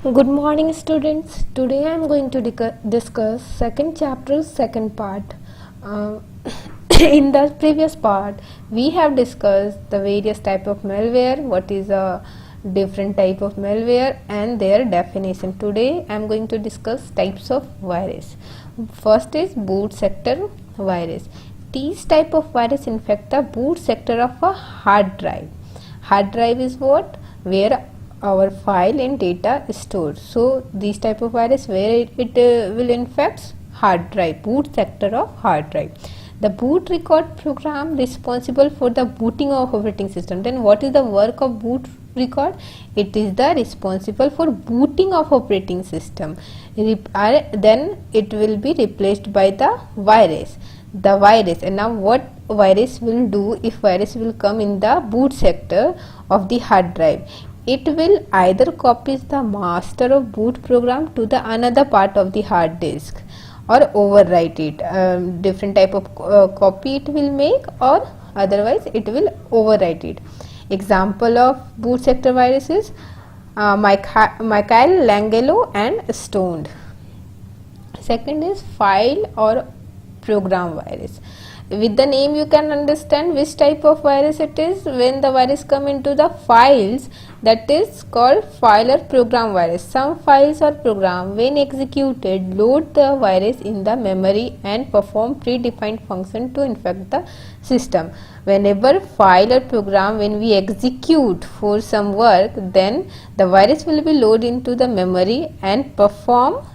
Good morning students. Today I am going to discuss second chapter second part. Uh, in the previous part we have discussed the various type of malware, what is a different type of malware and their definition. Today I am going to discuss types of virus. First is boot sector virus. These type of virus infect the boot sector of a hard drive. Hard drive is what? Where our file and data is stored. So these type of virus where it will infect hard drive, boot sector of hard drive. The boot record program responsible for the booting of operating system. Then what is the work of boot record? It is the responsible for booting of operating system. Then it will be replaced by the virus. The virus, and now what virus will do if virus will come in the boot sector of the hard drive? It will either copies the master of boot program to the another part of the hard disk or overwrite it. Different type of copy it will make, or otherwise it will overwrite it. Example of boot sector viruses: Michael Langelo and Stoned. Second is file or program virus. With the name you can understand which type of virus it is. When the virus come into the files, that is called file or program virus. Some files or program when executed load the virus in the memory and perform predefined function to infect the system. Whenever file or program when we execute for some work, then the virus will be loaded into the memory and perform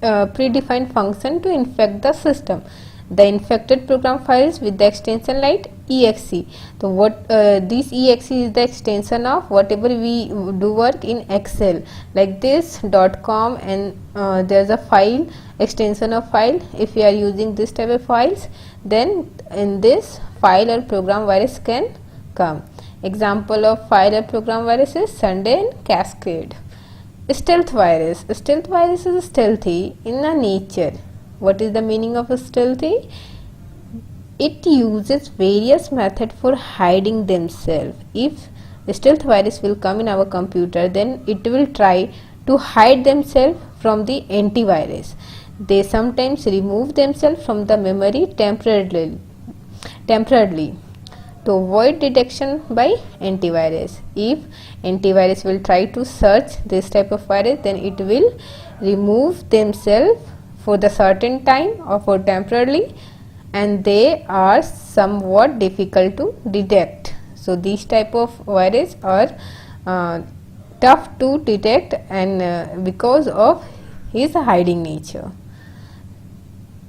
predefined function to infect the system. The infected program files with the extension like exe. So what this exe is the extension of whatever we do work in Excel, like this .com, and there's a file extension of file. If we are using this type of files, then in this file or program virus can come. Example of file or program virus is Sunday and Cascade. Stealth virus. Stealth virus is stealthy in a nature. What is the meaning of a stealthy? It uses various methods for hiding themselves. If a stealth virus will come in our computer, then it will try to hide themselves from the antivirus. They sometimes remove themselves from the memory temporarily to avoid detection by antivirus. If antivirus will try to search this type of virus, then it will remove themselves for the certain time or for temporarily, and they are somewhat difficult to detect. So these type of virus are tough to detect, and because of his hiding nature.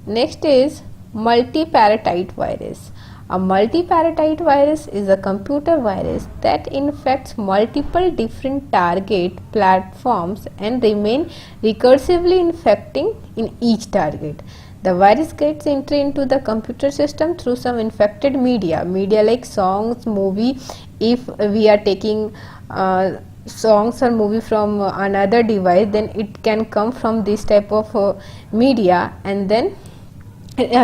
Next is multiparasite virus. A multiparasite virus is a computer virus that infects multiple different target platforms and remain recursively infecting in each target. The virus gets entry into the computer system through some infected media like songs, movie. If we are taking songs or movie from another device, then it can come from this type of media and then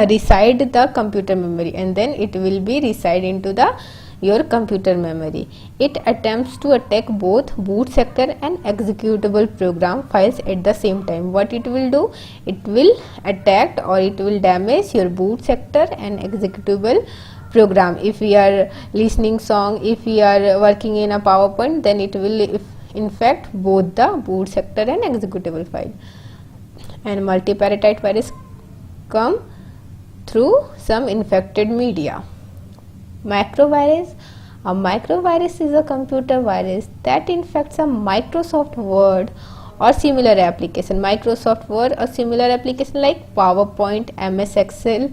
reside the computer memory, and then it will be reside into the your computer memory. It attempts to attack both boot sector and executable program files at the same time. What it will do? It will attack or it will damage your boot sector and executable program. If we are listening song, if we are working in a PowerPoint, then it will infect both the boot sector and executable file. And multiparasite virus come through some infected media. Macrovirus. A macrovirus is a computer virus that infects a Microsoft Word or similar application. Microsoft Word or similar application like PowerPoint, MS Excel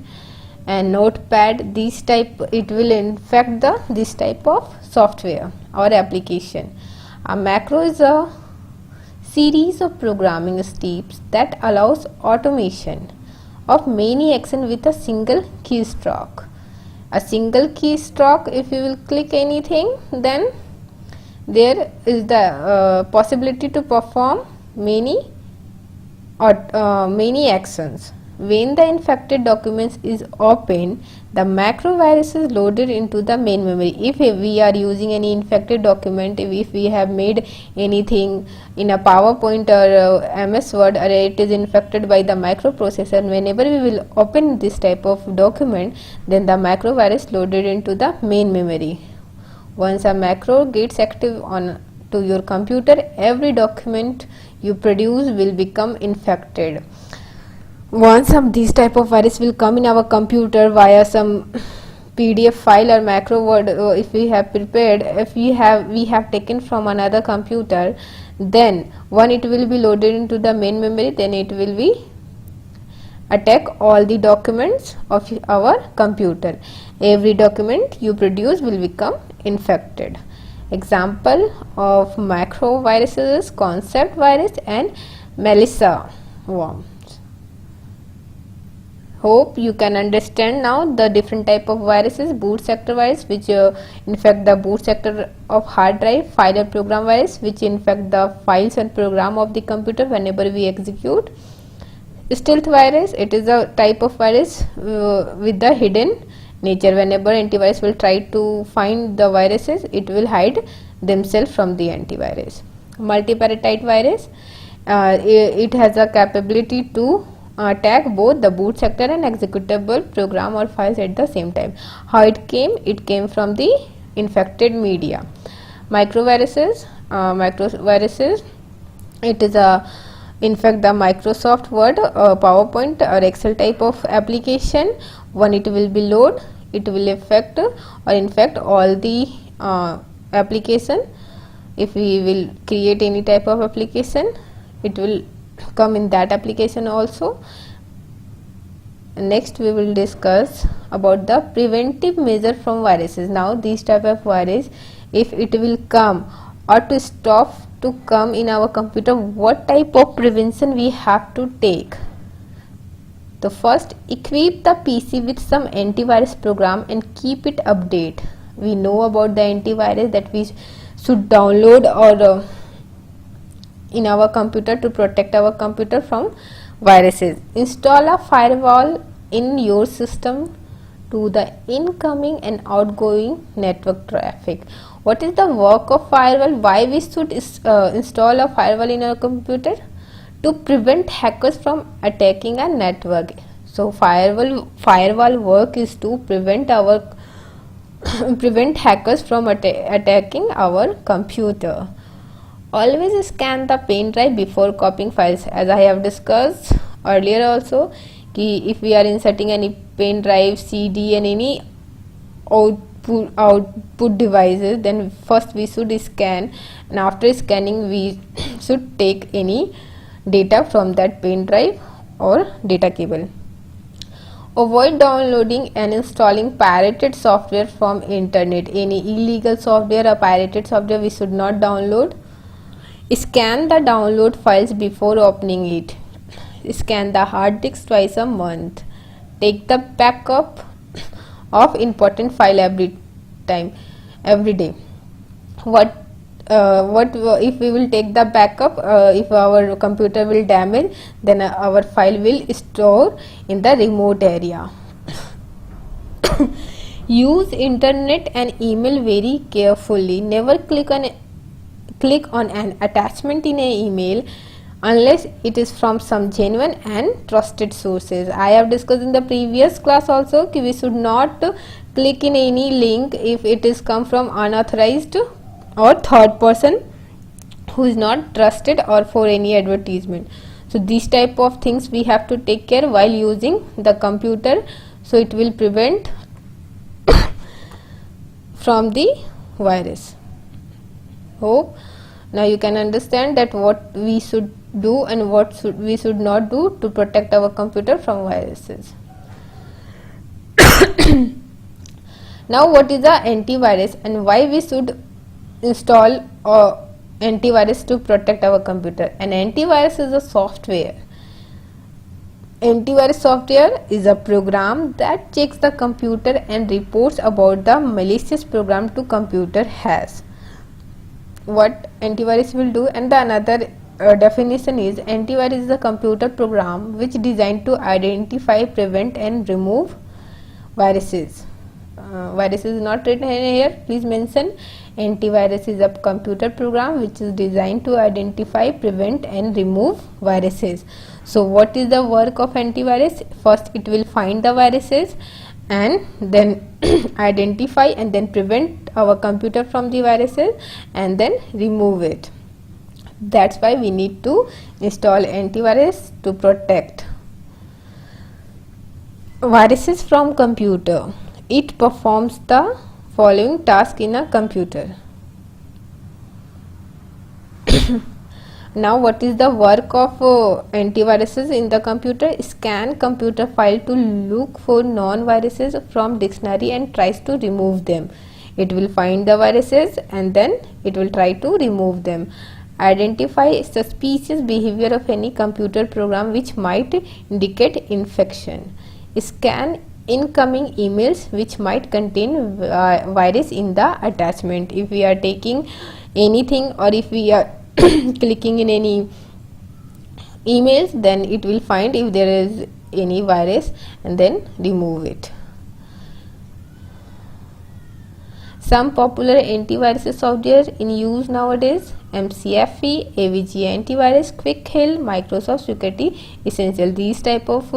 and Notepad. These type, it will infect this type of software or application. A macro is a series of programming steps that allows automation of many actions with a single keystroke. A single keystroke, if you will click anything, then there is the possibility to perform many actions when the infected documents is opened, the macro virus is loaded into the main memory. If we are using any infected document, if we have made anything in a PowerPoint or MS Word, or it is infected by the microprocessor, whenever we will open this type of document, then the macro virus loaded into the main memory. Once a macro gets active on to your computer, every document you produce will become infected. Once some these type of virus will come in our computer via some PDF file or macro word, if we have prepared, if we have taken from another computer, then when it will be loaded into the main memory, then it will be attack all the documents of our computer. Every document you produce will become infected. Example of macro viruses is concept virus and Melissa worm. Hope you can understand now the different type of viruses. Boot sector virus, which infect the boot sector of hard drive. File or program virus, which infect the files and program of the computer whenever we execute. Stealth virus, it is a type of virus with the hidden nature. Whenever antivirus will try to find the viruses, it will hide themselves from the antivirus. Multiparasite virus, it has a capability to attack both the boot sector and executable program or files at the same time. How it came? It came from the infected media. Microviruses, it is a infect the Microsoft Word, PowerPoint or Excel type of application. When it will be load, it will affect or infect all the application. If we will create any type of application, it will come in that application also. Next we will discuss about the preventive measure from viruses. Now these type of virus, if it will come or to stop to come in our computer, what type of prevention we have to take? The first, equip the PC with some antivirus program and keep it update. We know about the antivirus that we should download or in our computer to protect our computer from viruses. Install a firewall in your system to the incoming and outgoing network traffic. What is the work of firewall? Why we should install a firewall in our computer? To prevent hackers from attacking a network. So firewall work is to prevent hackers from attacking our computer. Always scan the pen drive before copying files. As I have discussed earlier also, if we are inserting any pen drive, CD and any output devices, then first we should scan, and after scanning we should take any data from that pen drive or data cable. Avoid downloading and installing pirated software from internet. Any illegal software or pirated software we should not download. Scan the download files before opening it. Scan the hard disk twice a month. Take the backup of important file every day. What if we will take the backup? If our computer will damage, then our file will store in the remote area. Use internet and email very carefully. Never click on an attachment in an email unless it is from some genuine and trusted sources. I have discussed in the previous class also that we should not click in any link if it is come from unauthorized or third person who is not trusted or for any advertisement. So these type of things we have to take care while using the computer, so it will prevent from the virus. Hope now you can understand that what we should do and what we should not do to protect our computer from viruses. Now what is the antivirus and why we should install antivirus to protect our computer? An antivirus is a software. Antivirus software is a program that checks the computer and reports about the malicious program to computer has. What antivirus will do, and the another definition is antivirus is a computer program which designed to identify, prevent and remove viruses. Virus is not written here, please mention. Antivirus is a computer program which is designed to identify, prevent and remove viruses. So what is the work of antivirus? First it will find the viruses and then identify and then prevent our computer from the viruses and then remove it. That's why we need to install antivirus to protect viruses from computer. It performs the following task in a computer. Now what is the work of antiviruses in the computer? Scan computer file to look for non-viruses from dictionary and tries to remove them. It will find the viruses and then it will try to remove them. Identify suspicious behavior of any computer program which might indicate infection. Scan incoming emails which might contain virus in the attachment. If we are taking anything or if we are clicking in any emails, then it will find if there is any virus and then remove it. Some popular antivirus software in use nowadays: McAfee, AVG Antivirus, Quick Heal, Microsoft Security Essential. These type of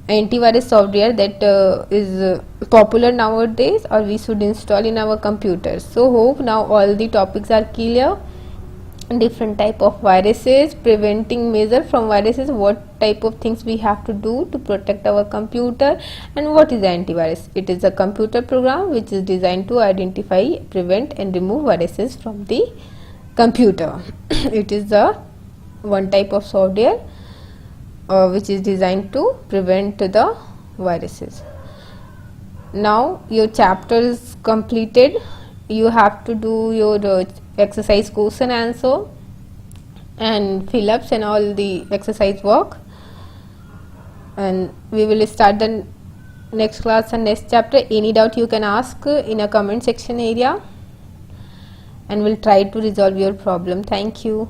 antivirus software that is popular nowadays or we should install in our computers. So hope now all the topics are clear. Different type of viruses, preventing measure from viruses, what type of things we have to do to protect our computer, and what is antivirus. It is a computer program which is designed to identify, prevent and remove viruses from the computer. It is the one type of software which is designed to prevent the viruses. Now your chapter is completed. You have to do your exercise question answer and fill-ups and all the exercise work, and we will start the next class and next chapter. Any doubt you can ask in a comment section area and we'll try to resolve your problem. Thank you.